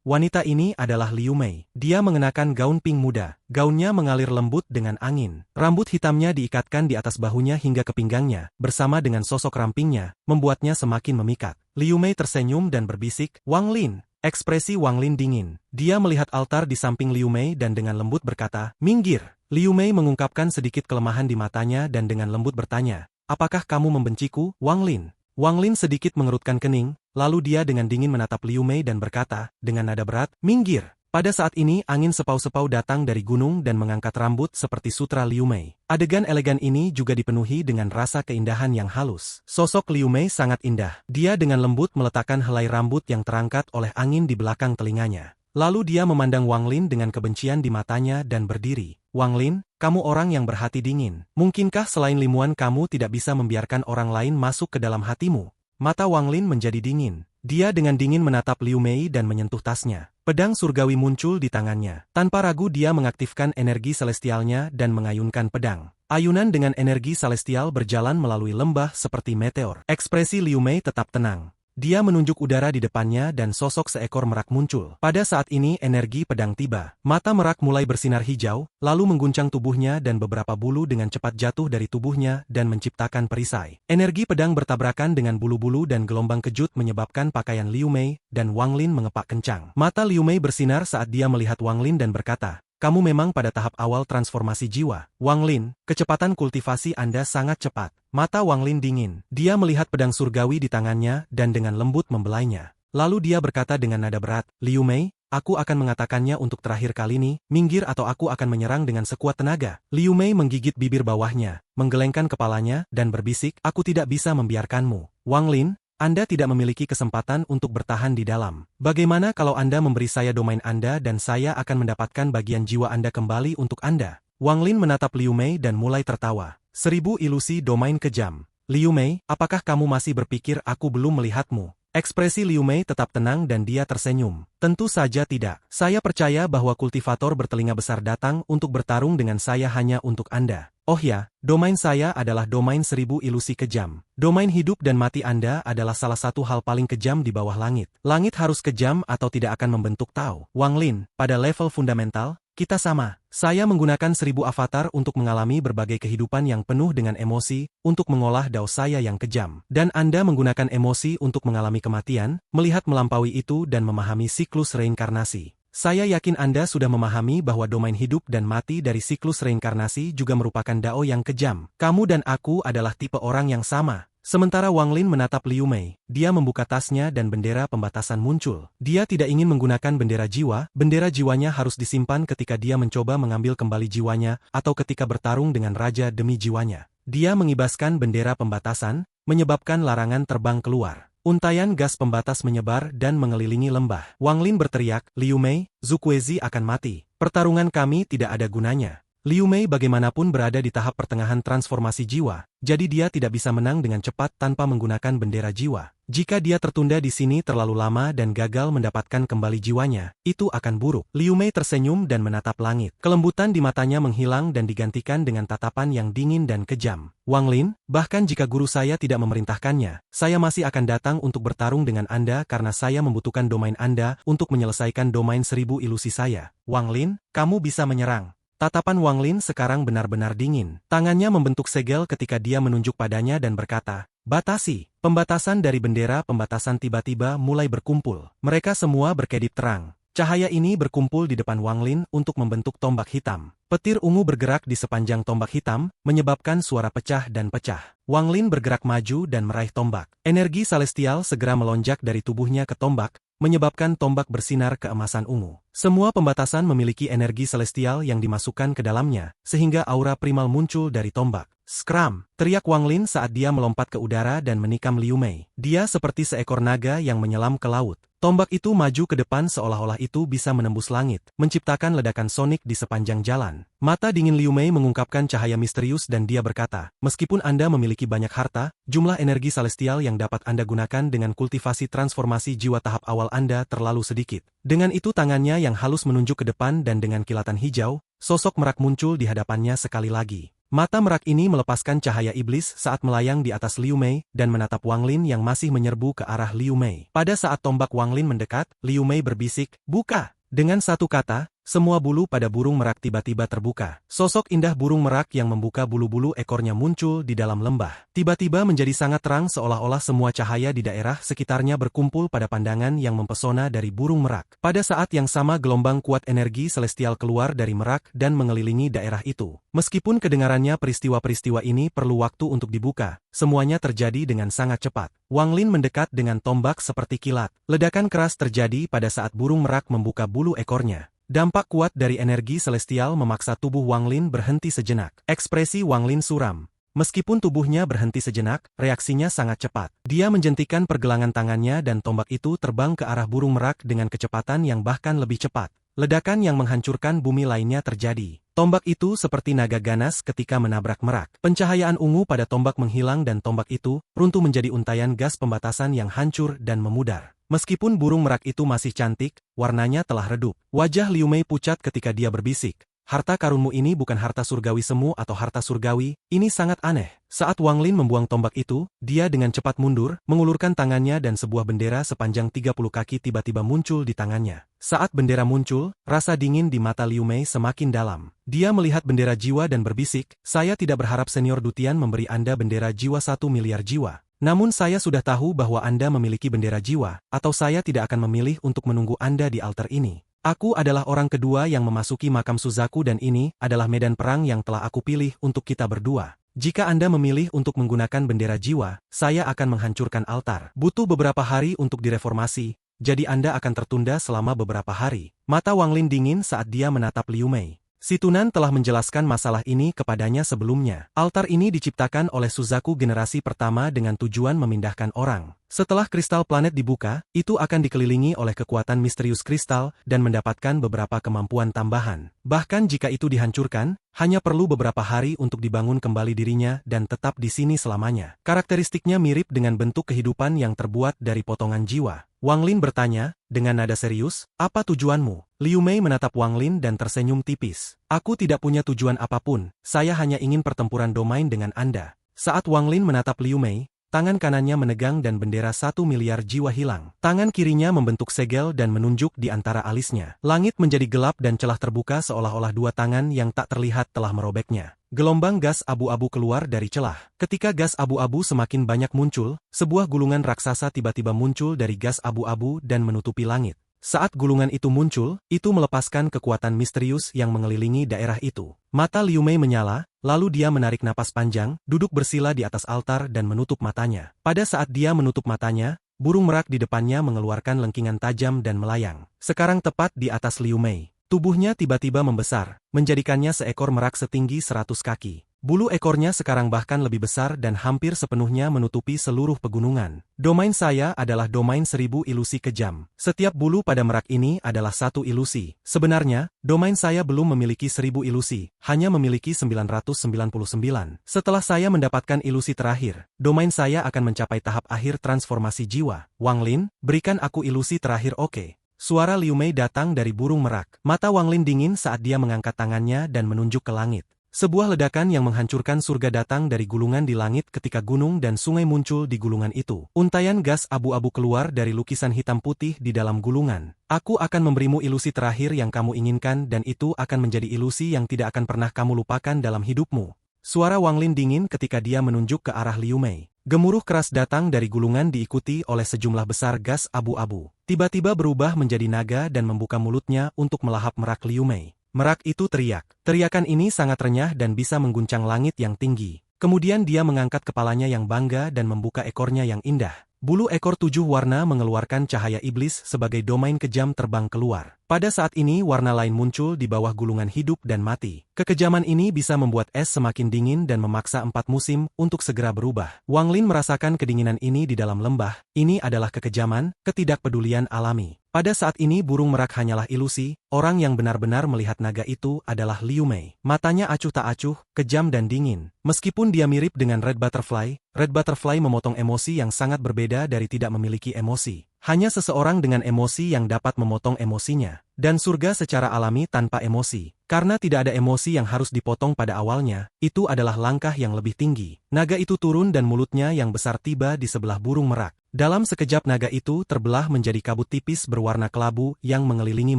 Wanita ini adalah Liu Mei. Dia mengenakan gaun pink muda. Gaunnya mengalir lembut dengan angin. Rambut hitamnya diikatkan di atas bahunya hingga ke pinggangnya, bersama dengan sosok rampingnya, membuatnya semakin memikat. Liu Mei tersenyum dan berbisik, "Wang Lin." Ekspresi Wang Lin dingin. Dia melihat altar di samping Liu Mei dan dengan lembut berkata, "Minggir." Liu Mei mengungkapkan sedikit kelemahan di matanya dan dengan lembut bertanya, "Apakah kamu membenciku, Wang Lin?" Wang Lin sedikit mengerutkan kening. Lalu dia dengan dingin menatap Liu Mei dan berkata, dengan nada berat, "Minggir." Pada saat ini angin sepau-sepau datang dari gunung dan mengangkat rambut seperti sutra Liu Mei. Adegan elegan ini juga dipenuhi dengan rasa keindahan yang halus. Sosok Liu Mei sangat indah. Dia dengan lembut meletakkan helai rambut yang terangkat oleh angin di belakang telinganya. Lalu dia memandang Wang Lin dengan kebencian di matanya dan berdiri. "Wang Lin, kamu orang yang berhati dingin. Mungkinkah selain limuan kamu tidak bisa membiarkan orang lain masuk ke dalam hatimu?" Mata Wang Lin menjadi dingin. Dia dengan dingin menatap Liu Mei dan menyentuh tasnya. Pedang surgawi muncul di tangannya. Tanpa ragu dia mengaktifkan energi celestialnya dan mengayunkan pedang. Ayunan dengan energi celestial berjalan melalui lembah seperti meteor. Ekspresi Liu Mei tetap tenang. Dia menunjuk udara di depannya dan sosok seekor merak muncul. Pada saat ini energi pedang tiba. Mata merak mulai bersinar hijau, lalu mengguncang tubuhnya dan beberapa bulu dengan cepat jatuh dari tubuhnya dan menciptakan perisai. Energi pedang bertabrakan dengan bulu-bulu dan gelombang kejut menyebabkan pakaian Liu Mei dan Wang Lin mengepak kencang. Mata Liu Mei bersinar saat dia melihat Wang Lin dan berkata, "Kamu memang pada tahap awal transformasi jiwa. Wang Lin, kecepatan kultivasi Anda sangat cepat." Mata Wang Lin dingin. Dia melihat pedang surgawi di tangannya dan dengan lembut membelainya. Lalu dia berkata dengan nada berat, "Liu Mei, aku akan mengatakannya untuk terakhir kali ini, minggir atau aku akan menyerang dengan sekuat tenaga." Liu Mei menggigit bibir bawahnya, menggelengkan kepalanya, dan berbisik, "Aku tidak bisa membiarkanmu. Wang Lin, Anda tidak memiliki kesempatan untuk bertahan di dalam. Bagaimana kalau Anda memberi saya domain Anda dan saya akan mendapatkan bagian jiwa Anda kembali untuk Anda?" Wang Lin menatap Liu Mei dan mulai tertawa. 1000 ilusi domain kejam. "Liu Mei, apakah kamu masih berpikir aku belum melihatmu?" Ekspresi Liu Mei tetap tenang dan dia tersenyum. "Tentu saja tidak. Saya percaya bahwa kultivator bertelinga besar datang untuk bertarung dengan saya hanya untuk Anda. Oh ya, domain saya adalah domain 1000 ilusi kejam. Domain hidup dan mati Anda adalah salah satu hal paling kejam di bawah langit. Langit harus kejam atau tidak akan membentuk Tao." Wang Lin, pada level fundamental, kita sama. Saya menggunakan 1000 avatar untuk mengalami berbagai kehidupan yang penuh dengan emosi, untuk mengolah dao saya yang kejam. Dan Anda menggunakan emosi untuk mengalami kematian, melihat melampaui itu dan memahami siklus reinkarnasi. Saya yakin Anda sudah memahami bahwa domain hidup dan mati dari siklus reinkarnasi juga merupakan dao yang kejam. Kamu dan aku adalah tipe orang yang sama. Sementara Wang Lin menatap Liu Mei, dia membuka tasnya dan bendera pembatasan muncul. Dia tidak ingin menggunakan bendera jiwanya harus disimpan ketika dia mencoba mengambil kembali jiwanya atau ketika bertarung dengan raja demi jiwanya. Dia mengibaskan bendera pembatasan, menyebabkan larangan terbang keluar. Untaian gas pembatas menyebar dan mengelilingi lembah. Wang Lin berteriak, "Liu Mei, Zukwezi akan mati. Pertarungan kami tidak ada gunanya." Liu Mei bagaimanapun berada di tahap pertengahan transformasi jiwa, jadi dia tidak bisa menang dengan cepat tanpa menggunakan bendera jiwa. Jika dia tertunda di sini terlalu lama dan gagal mendapatkan kembali jiwanya, itu akan buruk. Liu Mei tersenyum dan menatap langit. Kelembutan di matanya menghilang dan digantikan dengan tatapan yang dingin dan kejam. "Wang Lin, bahkan jika guru saya tidak memerintahkannya, saya masih akan datang untuk bertarung dengan Anda karena saya membutuhkan domain Anda untuk menyelesaikan domain 1000 ilusi saya. Wang Lin, kamu bisa menyerang." Tatapan Wang Lin sekarang benar-benar dingin. Tangannya membentuk segel ketika dia menunjuk padanya dan berkata, "Batasi." Pembatasan dari bendera pembatasan tiba-tiba mulai berkumpul. Mereka semua berkedip terang. Cahaya ini berkumpul di depan Wang Lin untuk membentuk tombak hitam. Petir ungu bergerak di sepanjang tombak hitam, menyebabkan suara pecah dan pecah. Wang Lin bergerak maju dan meraih tombak. Energi celestial segera melonjak dari tubuhnya ke tombak, menyebabkan tombak bersinar keemasan ungu. Semua pembatasan memiliki energi celestial yang dimasukkan ke dalamnya, sehingga aura primal muncul dari tombak. "Skram!" teriak Wang Lin saat dia melompat ke udara dan menikam Liu Mei. Dia seperti seekor naga yang menyelam ke laut. Tombak itu maju ke depan seolah-olah itu bisa menembus langit, menciptakan ledakan sonik di sepanjang jalan. Mata dingin Liu Mei mengungkapkan cahaya misterius dan dia berkata, "Meskipun Anda memiliki banyak harta, jumlah energi celestial yang dapat Anda gunakan dengan kultivasi transformasi jiwa tahap awal Anda terlalu sedikit." Dengan itu tangannya yang halus menunjuk ke depan dan dengan kilatan hijau, sosok merak muncul di hadapannya sekali lagi. Mata merak ini melepaskan cahaya iblis saat melayang di atas Liu Mei dan menatap Wang Lin yang masih menyerbu ke arah Liu Mei. Pada saat tombak Wang Lin mendekat, Liu Mei berbisik, "Buka!" Dengan satu kata, semua bulu pada burung merak tiba-tiba terbuka. Sosok indah burung merak yang membuka bulu-bulu ekornya muncul di dalam lembah. Tiba-tiba menjadi sangat terang seolah-olah semua cahaya di daerah sekitarnya berkumpul pada pandangan yang mempesona dari burung merak. Pada saat yang sama gelombang kuat energi celestial keluar dari merak dan mengelilingi daerah itu. Meskipun kedengarannya peristiwa-peristiwa ini perlu waktu untuk dibuka, semuanya terjadi dengan sangat cepat. Wang Lin mendekat dengan tombak seperti kilat. Ledakan keras terjadi pada saat burung merak membuka bulu ekornya. Dampak kuat dari energi celestial memaksa tubuh Wang Lin berhenti sejenak. Ekspresi Wang Lin suram. Meskipun tubuhnya berhenti sejenak, reaksinya sangat cepat. Dia menjentikan pergelangan tangannya dan tombak itu terbang ke arah burung merak dengan kecepatan yang bahkan lebih cepat. Ledakan yang menghancurkan bumi lainnya terjadi. Tombak itu seperti naga ganas ketika menabrak merak. Pencahayaan ungu pada tombak menghilang dan tombak itu runtuh menjadi untayan gas pembatasan yang hancur dan memudar. Meskipun burung merak itu masih cantik, warnanya telah redup. Wajah Liu Mei pucat ketika dia berbisik, "Harta karunmu ini bukan harta surgawi semu atau harta surgawi, ini sangat aneh." Saat Wang Lin membuang tombak itu, dia dengan cepat mundur, mengulurkan tangannya dan sebuah bendera sepanjang 30 kaki tiba-tiba muncul di tangannya. Saat bendera muncul, rasa dingin di mata Liu Mei semakin dalam. Dia melihat bendera jiwa dan berbisik, "Saya tidak berharap senior Dutian memberi Anda bendera jiwa 1 miliar jiwa. Namun saya sudah tahu bahwa Anda memiliki bendera jiwa, atau saya tidak akan memilih untuk menunggu Anda di altar ini. Aku adalah orang kedua yang memasuki makam Suzaku dan ini adalah medan perang yang telah aku pilih untuk kita berdua. Jika Anda memilih untuk menggunakan bendera jiwa, saya akan menghancurkan altar. Butuh beberapa hari untuk direformasi, jadi Anda akan tertunda selama beberapa hari." Mata Wang Lin dingin saat dia menatap Liu Mei. Si Tunan telah menjelaskan masalah ini kepadanya sebelumnya. Altar ini diciptakan oleh Suzaku generasi pertama dengan tujuan memindahkan orang. Setelah kristal planet dibuka, itu akan dikelilingi oleh kekuatan misterius kristal dan mendapatkan beberapa kemampuan tambahan. Bahkan jika itu dihancurkan, hanya perlu beberapa hari untuk dibangun kembali dirinya dan tetap di sini selamanya. Karakteristiknya mirip dengan bentuk kehidupan yang terbuat dari potongan jiwa. Wang Lin bertanya, dengan nada serius, "Apa tujuanmu?" Liu Mei menatap Wang Lin dan tersenyum tipis. "Aku tidak punya tujuan apapun, saya hanya ingin pertempuran domain dengan Anda." Saat Wang Lin menatap Liu Mei, tangan kanannya menegang dan bendera 1 miliar jiwa hilang. Tangan kirinya membentuk segel dan menunjuk di antara alisnya. Langit menjadi gelap dan celah terbuka seolah-olah dua tangan yang tak terlihat telah merobeknya. Gelombang gas abu-abu keluar dari celah. Ketika gas abu-abu semakin banyak muncul, sebuah gulungan raksasa tiba-tiba muncul dari gas abu-abu dan menutupi langit. Saat gulungan itu muncul, itu melepaskan kekuatan misterius yang mengelilingi daerah itu. Mata Liu Mei menyala, lalu dia menarik napas panjang, duduk bersila di atas altar dan menutup matanya. Pada saat dia menutup matanya, burung merak di depannya mengeluarkan lengkingan tajam dan melayang. Sekarang tepat di atas Liu Mei. Tubuhnya tiba-tiba membesar, menjadikannya seekor merak setinggi 100 kaki. Bulu ekornya sekarang bahkan lebih besar dan hampir sepenuhnya menutupi seluruh pegunungan. "Domain saya adalah domain 1000 ilusi kejam. Setiap bulu pada merak ini adalah satu ilusi. Sebenarnya, domain saya belum memiliki 1000 ilusi, hanya memiliki 999. Setelah saya mendapatkan ilusi terakhir, domain saya akan mencapai tahap akhir transformasi jiwa. Wang Lin, berikan aku ilusi terakhir, oke?" Suara Liu Mei datang dari burung merak. Mata Wang Lin dingin saat dia mengangkat tangannya dan menunjuk ke langit. Sebuah ledakan yang menghancurkan surga datang dari gulungan di langit ketika gunung dan sungai muncul di gulungan itu. Untayan gas abu-abu keluar dari lukisan hitam putih di dalam gulungan. "Aku akan memberimu ilusi terakhir yang kamu inginkan dan itu akan menjadi ilusi yang tidak akan pernah kamu lupakan dalam hidupmu." Suara Wang Lin dingin ketika dia menunjuk ke arah Liu Mei. Gemuruh keras datang dari gulungan diikuti oleh sejumlah besar gas abu-abu. Tiba-tiba berubah menjadi naga dan membuka mulutnya untuk melahap merak Liu Mei. Merak itu teriak. Teriakan ini sangat renyah dan bisa mengguncang langit yang tinggi. Kemudian dia mengangkat kepalanya yang bangga dan membuka ekornya yang indah. Bulu ekor 7 warna mengeluarkan cahaya iblis sebagai domain kejam terbang keluar. Pada saat ini warna lain muncul di bawah gulungan hidup dan mati. Kekejaman ini bisa membuat es semakin dingin dan memaksa 4 musim untuk segera berubah. Wang Lin merasakan kedinginan ini di dalam lembah. Ini adalah kekejaman, ketidakpedulian alami. Pada saat ini burung merak hanyalah ilusi, orang yang benar-benar melihat naga itu adalah Liu Mei. Matanya acuh tak acuh, kejam dan dingin. Meskipun dia mirip dengan Red Butterfly memotong emosi yang sangat berbeda dari tidak memiliki emosi. Hanya seseorang dengan emosi yang dapat memotong emosinya. Dan surga secara alami tanpa emosi. Karena tidak ada emosi yang harus dipotong pada awalnya, itu adalah langkah yang lebih tinggi. Naga itu turun dan mulutnya yang besar tiba di sebelah burung merak. Dalam sekejap naga itu terbelah menjadi kabut tipis berwarna kelabu yang mengelilingi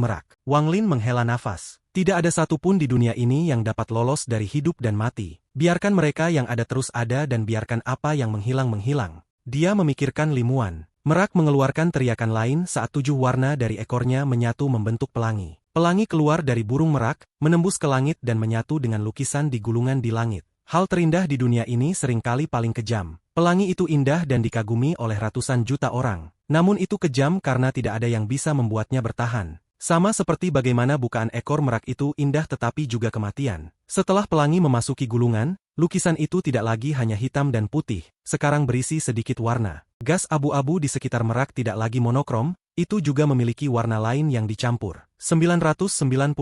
merak. Wang Lin menghela nafas. Tidak ada satupun di dunia ini yang dapat lolos dari hidup dan mati. Biarkan mereka yang ada terus ada dan biarkan apa yang menghilang. Dia memikirkan Limuan. Merak mengeluarkan teriakan lain saat 7 warna dari ekornya menyatu membentuk pelangi. Pelangi keluar dari burung merak, menembus ke langit dan menyatu dengan lukisan di gulungan di langit. Hal terindah di dunia ini seringkali paling kejam. Pelangi itu indah dan dikagumi oleh ratusan juta orang. Namun itu kejam karena tidak ada yang bisa membuatnya bertahan. Sama seperti bagaimana bukaan ekor merak itu indah tetapi juga kematian. Setelah pelangi memasuki gulungan, lukisan itu tidak lagi hanya hitam dan putih, sekarang berisi sedikit warna. Gas abu-abu di sekitar merak tidak lagi monokrom, itu juga memiliki warna lain yang dicampur. 999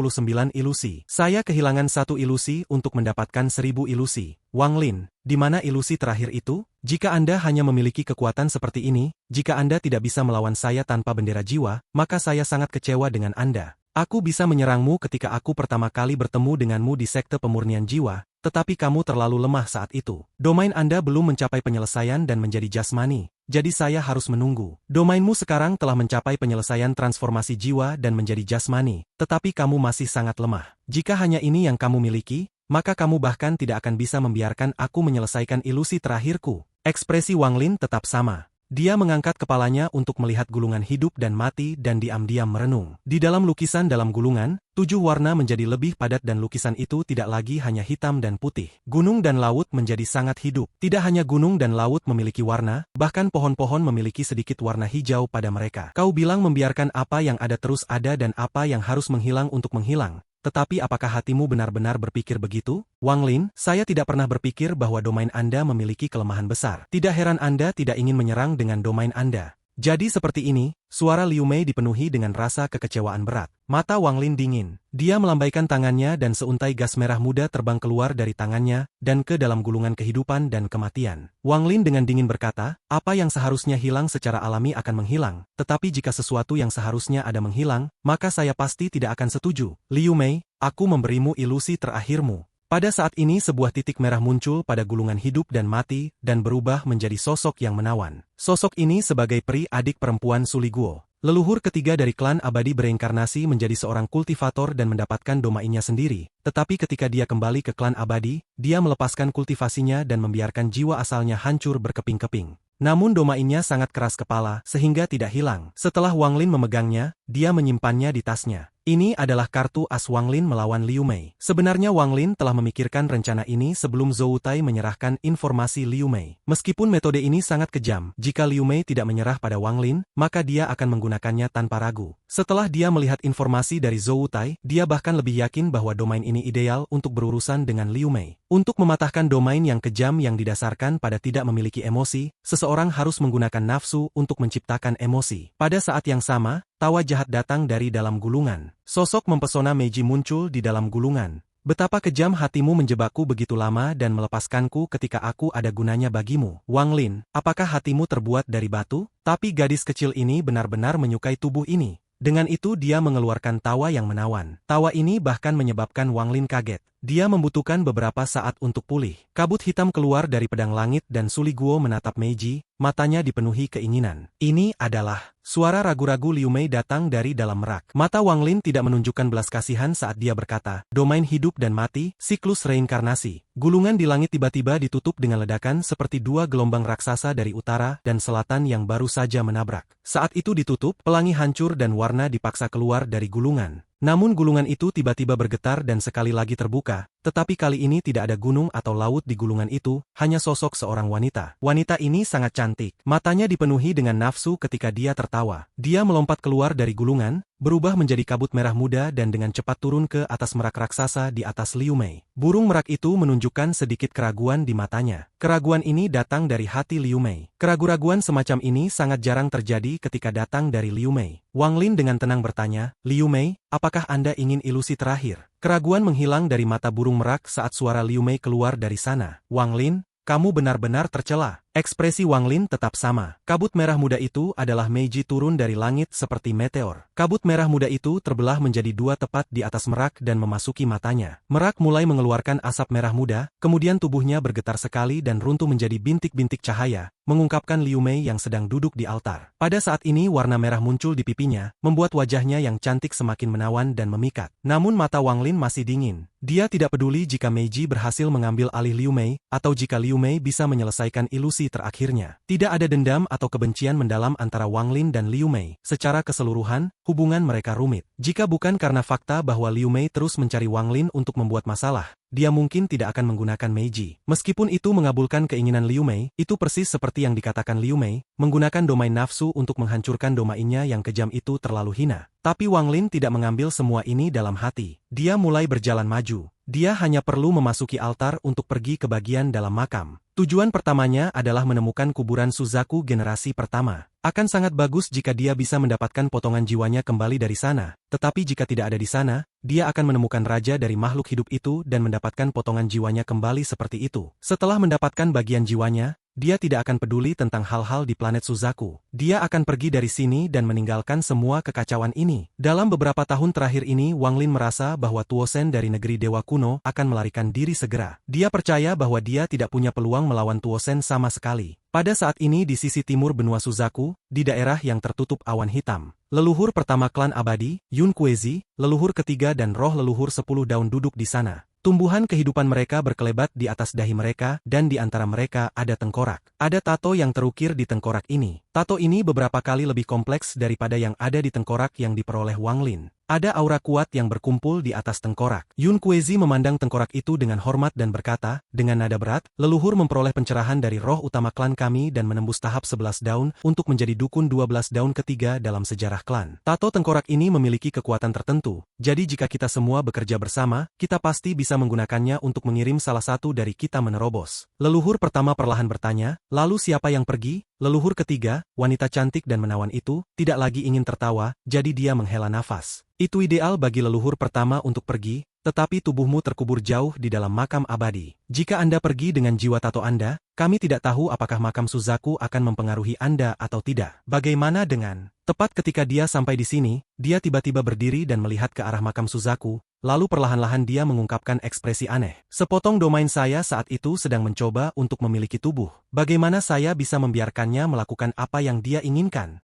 ilusi. Saya kehilangan satu ilusi untuk mendapatkan 1000 ilusi. Wang Lin, di mana ilusi terakhir itu? Jika Anda hanya memiliki kekuatan seperti ini, jika Anda tidak bisa melawan saya tanpa bendera jiwa, maka saya sangat kecewa dengan Anda. Aku bisa menyerangmu ketika aku pertama kali bertemu denganmu di sekte pemurnian jiwa, tetapi kamu terlalu lemah saat itu. Domain Anda belum mencapai penyelesaian dan menjadi jasmani, jadi saya harus menunggu. Domainmu sekarang telah mencapai penyelesaian transformasi jiwa dan menjadi jasmani, tetapi kamu masih sangat lemah. Jika hanya ini yang kamu miliki, maka kamu bahkan tidak akan bisa membiarkan aku menyelesaikan ilusi terakhirku. Ekspresi Wang Lin tetap sama. Dia mengangkat kepalanya untuk melihat gulungan hidup dan mati dan diam-diam merenung. Di dalam lukisan dalam gulungan, 7 warna menjadi lebih padat dan lukisan itu tidak lagi hanya hitam dan putih. Gunung dan laut menjadi sangat hidup. Tidak hanya gunung dan laut memiliki warna, bahkan pohon-pohon memiliki sedikit warna hijau pada mereka. Kau bilang membiarkan apa yang ada terus ada dan apa yang harus menghilang untuk menghilang. Tetapi apakah hatimu benar-benar berpikir begitu? Wang Lin, saya tidak pernah berpikir bahwa domain Anda memiliki kelemahan besar. Tidak heran Anda tidak ingin menyerang dengan domain Anda. Jadi seperti ini, suara Liu Mei dipenuhi dengan rasa kekecewaan berat. Mata Wang Lin dingin. Dia melambaikan tangannya dan seuntai gas merah muda terbang keluar dari tangannya dan ke dalam gulungan kehidupan dan kematian. Wang Lin dengan dingin berkata, apa yang seharusnya hilang secara alami akan menghilang, tetapi jika sesuatu yang seharusnya ada menghilang, maka saya pasti tidak akan setuju. Liu Mei, aku memberimu ilusi terakhirmu. Pada saat ini sebuah titik merah muncul pada gulungan hidup dan mati dan berubah menjadi sosok yang menawan. Sosok ini sebagai peri adik perempuan Suli Guo. Leluhur ketiga dari klan abadi bereinkarnasi menjadi seorang kultivator dan mendapatkan domainnya sendiri, tetapi ketika dia kembali ke klan abadi, dia melepaskan kultivasinya dan membiarkan jiwa asalnya hancur berkeping-keping. Namun domainnya sangat keras kepala, sehingga tidak hilang. Setelah Wang Lin memegangnya, dia menyimpannya di tasnya. Ini adalah kartu as Wang Lin melawan Liu Mei. Sebenarnya Wang Lin telah memikirkan rencana ini sebelum Zhou Tai menyerahkan informasi Liu Mei. Meskipun metode ini sangat kejam, jika Liu Mei tidak menyerah pada Wang Lin, maka dia akan menggunakannya tanpa ragu. Setelah dia melihat informasi dari Zhou Tai, dia bahkan lebih yakin bahwa domain ini ideal untuk berurusan dengan Liu Mei. Untuk mematahkan domain yang kejam yang didasarkan pada tidak memiliki emosi, seseorang harus menggunakan nafsu untuk menciptakan emosi. Pada saat yang sama, tawa jahat datang dari dalam gulungan. Sosok mempesona Meiji muncul di dalam gulungan. Betapa kejam hatimu menjebakku begitu lama dan melepaskanku ketika aku ada gunanya bagimu. Wang Lin, apakah hatimu terbuat dari batu? Tapi gadis kecil ini benar-benar menyukai tubuh ini. Dengan itu dia mengeluarkan tawa yang menawan. Tawa ini bahkan menyebabkan Wang Lin kaget. Dia membutuhkan beberapa saat untuk pulih. Kabut hitam keluar dari pedang langit dan Suli Guo menatap Meiji, matanya dipenuhi keinginan. Ini adalah suara ragu-ragu Liu Mei datang dari dalam merak. Mata Wang Lin tidak menunjukkan belas kasihan saat dia berkata, domain hidup dan mati, siklus reinkarnasi. Gulungan di langit tiba-tiba ditutup dengan ledakan seperti 2 gelombang raksasa dari utara dan selatan yang baru saja menabrak. Saat itu ditutup, pelangi hancur dan warna dipaksa keluar dari gulungan. Namun gulungan itu tiba-tiba bergetar dan sekali lagi terbuka, tetapi kali ini tidak ada gunung atau laut di gulungan itu, hanya sosok seorang wanita. Wanita ini sangat cantik. Matanya dipenuhi dengan nafsu ketika dia tertawa. Dia melompat keluar dari gulungan, berubah menjadi kabut merah muda dan dengan cepat turun ke atas merak raksasa di atas Liu Mei. Burung merak itu menunjukkan sedikit keraguan di matanya. Keraguan ini datang dari hati Liu Mei. Keraguan semacam ini sangat jarang terjadi ketika datang dari Liu Mei. Wang Lin dengan tenang bertanya, Liu Mei, apakah Anda ingin ilusi terakhir? Keraguan menghilang dari mata burung merak saat suara Liu Mei keluar dari sana. Wang Lin, kamu benar-benar tercela. Ekspresi Wang Lin tetap sama. Kabut merah muda itu adalah Meiji turun dari langit seperti meteor. Kabut merah muda itu terbelah menjadi dua tepat di atas Merak dan memasuki matanya. Merak mulai mengeluarkan asap merah muda, kemudian tubuhnya bergetar sekali dan runtuh menjadi bintik-bintik cahaya, mengungkapkan Liu Mei yang sedang duduk di altar. Pada saat ini warna merah muncul di pipinya, membuat wajahnya yang cantik semakin menawan dan memikat. Namun mata Wang Lin masih dingin. Dia tidak peduli jika Meiji berhasil mengambil alih Liu Mei, atau jika Liu Mei bisa menyelesaikan ilusi terakhirnya. Tidak ada dendam atau kebencian mendalam antara Wang Lin dan Liu Mei. Secara keseluruhan, hubungan mereka rumit. Jika bukan karena fakta bahwa Liu Mei terus mencari Wang Lin untuk membuat masalah, dia mungkin tidak akan menggunakan Meiji. Meskipun itu mengabulkan keinginan Liu Mei, itu persis seperti yang dikatakan Liu Mei, menggunakan domain nafsu untuk menghancurkan domainnya yang kejam itu terlalu hina. Tapi Wang Lin tidak mengambil semua ini dalam hati. Dia mulai berjalan maju. Dia hanya perlu memasuki altar untuk pergi ke bagian dalam makam. Tujuan pertamanya adalah menemukan kuburan Suzaku generasi pertama. Akan sangat bagus jika dia bisa mendapatkan potongan jiwanya kembali dari sana. Tetapi jika tidak ada di sana, dia akan menemukan raja dari makhluk hidup itu dan mendapatkan potongan jiwanya kembali seperti itu. Setelah mendapatkan bagian jiwanya, dia tidak akan peduli tentang hal-hal di planet Suzaku. Dia akan pergi dari sini dan meninggalkan semua kekacauan ini. Dalam beberapa tahun terakhir ini Wang Lin merasa bahwa Tuosen dari negeri Dewa Kuno akan melarikan diri segera. Dia percaya bahwa dia tidak punya peluang melawan Tuosen sama sekali. Pada saat ini di sisi timur benua Suzaku, di daerah yang tertutup awan hitam, leluhur pertama klan abadi, Yun Kuezi, leluhur ketiga dan roh leluhur 10 daun duduk di sana. Tumbuhan kehidupan mereka berkelebat di atas dahi mereka dan di antara mereka ada tengkorak. Ada tato yang terukir di tengkorak ini. Tato ini beberapa kali lebih kompleks daripada yang ada di tengkorak yang diperoleh Wang Lin. Ada aura kuat yang berkumpul di atas tengkorak. Yun Kuezi memandang tengkorak itu dengan hormat dan berkata, dengan nada berat, leluhur memperoleh pencerahan dari roh utama klan kami dan menembus tahap 11 daun untuk menjadi dukun 12 daun ketiga dalam sejarah klan. Tato tengkorak ini memiliki kekuatan tertentu, jadi jika kita semua bekerja bersama, kita pasti bisa menggunakannya untuk mengirim salah satu dari kita menerobos. Leluhur pertama perlahan bertanya, lalu siapa yang pergi? Leluhur ketiga, wanita cantik dan menawan itu, tidak lagi ingin tertawa, jadi dia menghela nafas. Itu ideal bagi leluhur pertama untuk pergi, tetapi tubuhmu terkubur jauh di dalam makam abadi. Jika Anda pergi dengan jiwa tato Anda, kami tidak tahu apakah makam Suzaku akan mempengaruhi Anda atau tidak. Bagaimana dengan... Tepat ketika dia sampai di sini, dia tiba-tiba berdiri dan melihat ke arah makam Suzaku, lalu perlahan-lahan dia mengungkapkan ekspresi aneh. Sepotong domain saya saat itu sedang mencoba untuk memiliki tubuh. Bagaimana saya bisa membiarkannya melakukan apa yang dia inginkan?